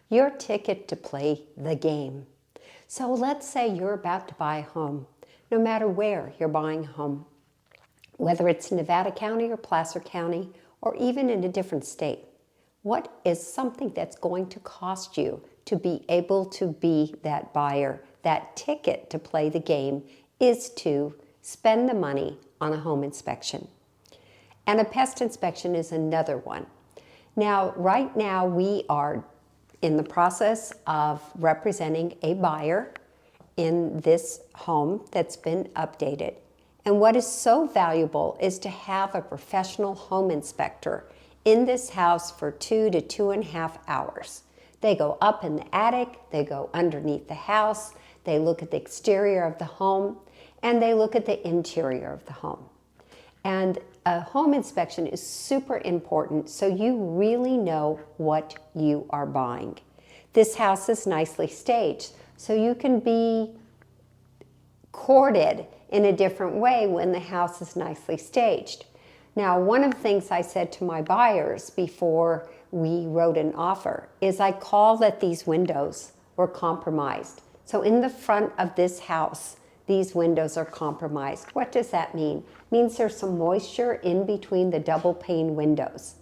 your ticket to play the game. So let's say you're about to buy a home, no matter where you're buying a home, whether it's Nevada County or Placer County, or even in a different state. What is something that's going to cost you to be able to be that buyer? That ticket to play the game is to spend the money on a home inspection. And a pest inspection is another one. Now, right now we are in the process of representing a buyer in this home that's been updated. And what is so valuable is to have a professional home inspector in this house for 2 to 2.5 hours. They go up in the attic, they go underneath the house, they look at the exterior of the home, and they look at the interior of the home. And a home inspection is super important so you really know what you are buying. This house is nicely staged, so you can be courted in a different way when the house is nicely staged. Now, one of the things I said to my buyers before we wrote an offer is I called that these windows were compromised. So in the front of this house, these windows are compromised. What does that mean? It means there's some moisture in between the double pane windows.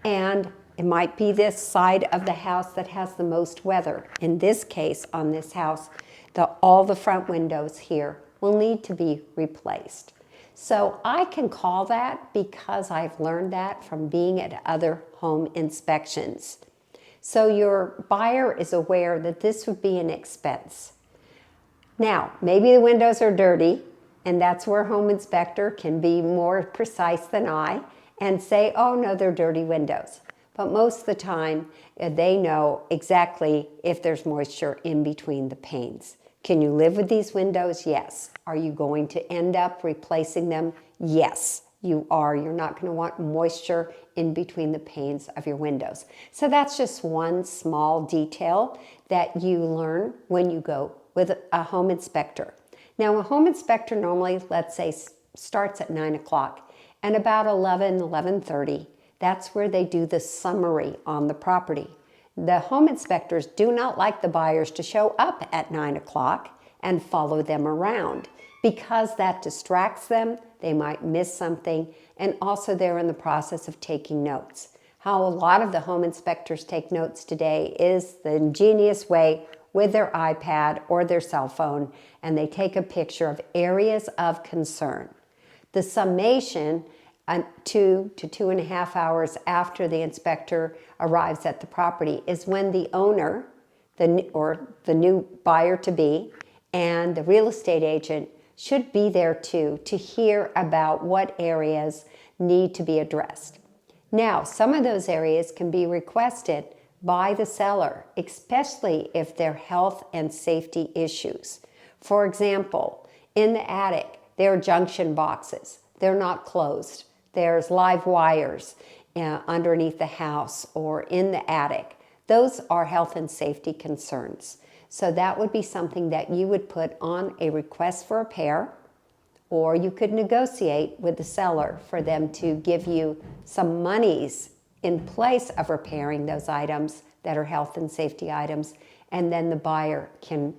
And it might be this side of the house that has the most weather. In this case, on this house, all the front windows here will need to be replaced. So I can call that because I've learned that from being at other home inspections. So your buyer is aware that this would be an expense. Now, maybe the windows are dirty, and that's where a home inspector can be more precise than I and say, oh no, they're dirty windows. But most of the time, they know exactly if there's moisture in between the panes. Can you live with these windows? Yes. Are you going to end up replacing them? Yes, you are. You're not going to want moisture in between the panes of your windows. So that's just one small detail that you learn when you go with a home inspector. Now, a home inspector normally, let's say, starts at 9 o'clock, and about 11:30, that's where they do the summary on the property. The home inspectors do not like the buyers to show up at 9 o'clock and follow them around because that distracts them. They might miss something, and also they're in the process of taking notes. How a lot of the home inspectors take notes today is the ingenious way with their iPad or their cell phone, and they take a picture of areas of concern. The summation 2 to 2.5 hours after the inspector arrives at the property is when the owner, or the new buyer-to-be, and the real estate agent should be there too to hear about what areas need to be addressed. Now, some of those areas can be requested by the seller, especially if they're health and safety issues. For example, in the attic, there are junction boxes. They're not closed. There's live wires underneath the house or in the attic. Those are health and safety concerns. So that would be something that you would put on a request for repair, or you could negotiate with the seller for them to give you some monies in place of repairing those items that are health and safety items, and then the buyer can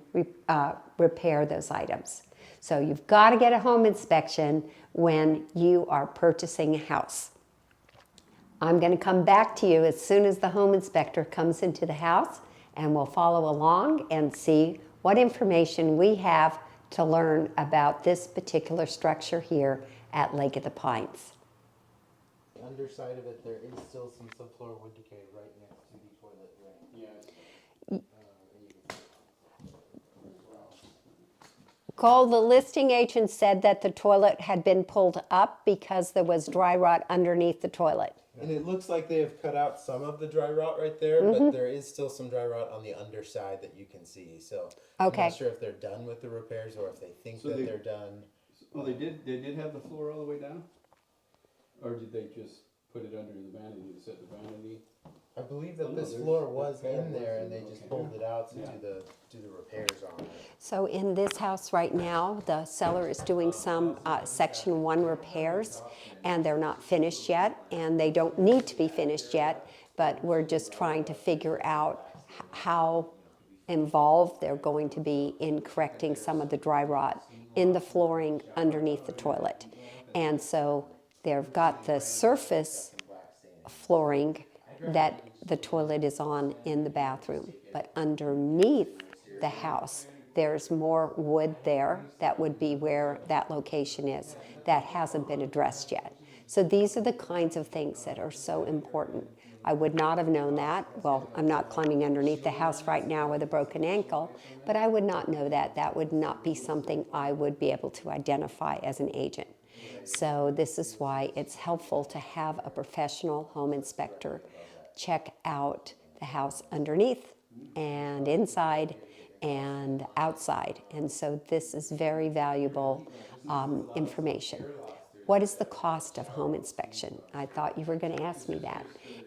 repair those items. So you've got to get a home inspection when you are purchasing a house. I'm going to come back to you as soon as the home inspector comes into the house, and we'll follow along and see what information we have to learn about this particular structure here at Lake of the Pines. Underside of it, there is still some subfloor wood decay right next to the toilet drain. Yeah. Cole, the listing agent said that the toilet had been pulled up because there was dry rot underneath the toilet. And it looks like they have cut out some of the dry rot right there, but there is still some dry rot on the underside that you can see. So Okay. I'm not sure if they're done with the repairs or if they think So they're done. Well, they did have the floor all the way down? Or did they just put it under the vanity to set the vanity? I believe that Oh, no, this there's- floor was the pad in there was and they in, just okay. pulled it out to Yeah. do the repairs on it. So in this house right now, the seller is doing some Section 1 repairs, and they're not finished yet, and they don't need to be finished yet, but we're just trying to figure out how involved they're going to be in correcting some of the dry rot in the flooring underneath the toilet. And so they've got the surface flooring that the toilet is on in the bathroom, but underneath the house, there's more wood there. That would be where that location is. That hasn't been addressed yet. So these are the kinds of things that are so important. I would not have known that. Well, I'm not climbing underneath the house right now with a broken ankle, but I would not know that. That would not be something I would be able to identify as an agent. So this is why it's helpful to have a professional home inspector check out the house underneath and inside and outside. And so this is very valuable information. What is the cost of home inspection? I thought you were going to ask me that.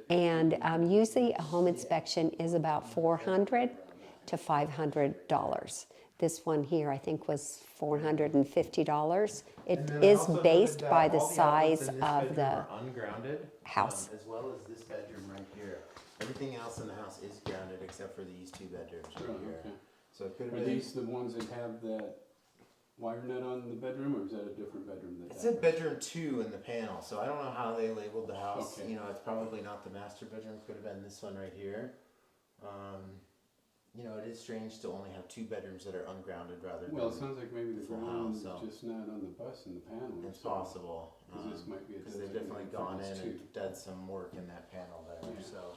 And usually a home inspection is about $400 to $500. This one here, I think, was $450. It And then I is also noted based that by the all the outlets size in this of bedroom the are ungrounded house. as well as this bedroom right here. Everything else in the house is grounded except for these two bedrooms right Oh, here. okay. So it could have Are been. these the ones that have that wire net on the bedroom, or is that a different bedroom? It said bedroom 2 in the panel, so I don't know how they labeled the house. Okay. You know, it's probably not the master bedroom. Could have been this one right here. You know, it is strange to only have 2 bedrooms that are ungrounded rather than. Well, it sounds like maybe the full ground house, so- is just not on the bus in the panel. It's possible. Because this might be a Because they've designated definitely gone for in this and too. done some work in that panel there. Yeah. So,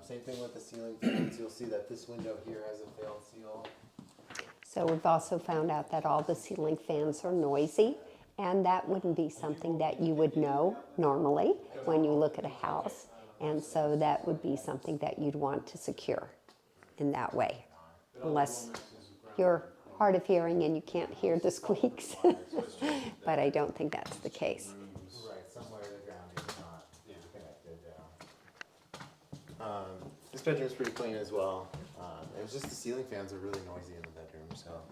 same thing with the ceiling fans. You'll see that this window here has a failed seal. So we've also found out that all the ceiling fans are noisy, and that wouldn't be something that you would know normally when you look at a house. And so that would be something that you'd want to secure in that way, unless you're hard of hearing and you can't hear the squeaks. But I don't think that's the case. Right, somewhere the ground is not Yeah. connected. This bedroom's pretty clean as well. It was just the ceiling fans are really noisy in the bedroom, so.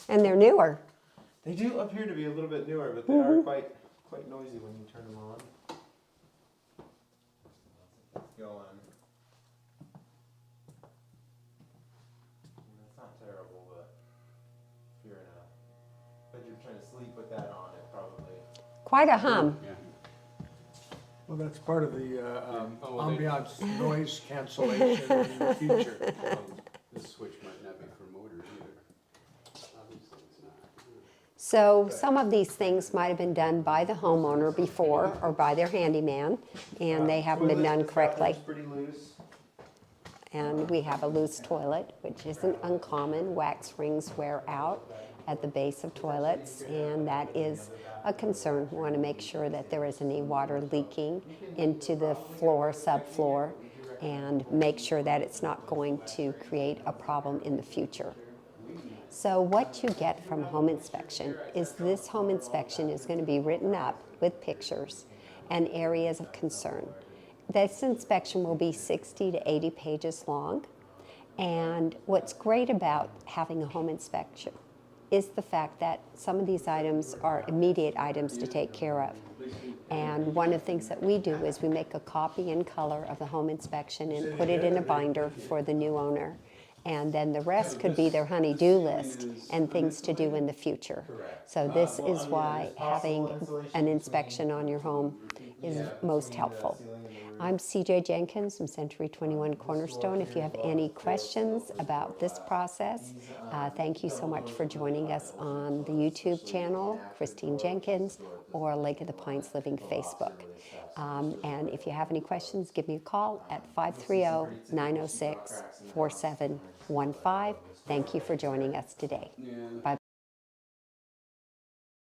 And they're newer. They do appear to be a little bit newer, but they are quite noisy when you turn them on. It's going. It's not terrible, but if you're in a bedroom trying to sleep with that on, it probably. Quite a hum. Yeah. Well, that's part of the Oh, well, they- ambiance noise cancellation in the future. Well, this switch might not be for motors either. Obviously, it's not. So some of these things might have been done by the homeowner before or by their handyman, and they haven't been done correctly. Pretty loose. And we have a loose toilet, which isn't uncommon. Wax rings wear out at the base of toilets, and that is a concern. We want to make sure that there isn't any water leaking into the floor, subfloor, and make sure that it's not going to create a problem in the future. So what you get from home inspection is this home inspection is going to be written up with pictures and areas of concern. This inspection will be 60 to 80 pages long. And what's great about having a home inspection is the fact that some of these items are immediate items to take care of. And one of the things that we do is we make a copy in color of the home inspection and put it in a binder for the new owner. And then the rest could be their honey-do list and things to do in the future. So this is why having an inspection on your home is most helpful. I'm CJ Jenkins from Century 21 Cornerstone. If you have any questions about this process, thank you so much for joining us on the YouTube channel, Christine Jenkins, or Lake of the Pines Living Facebook. And if you have any questions, give me a call at 530-906-4715. Thank you for joining us today. Yeah. Bye-bye.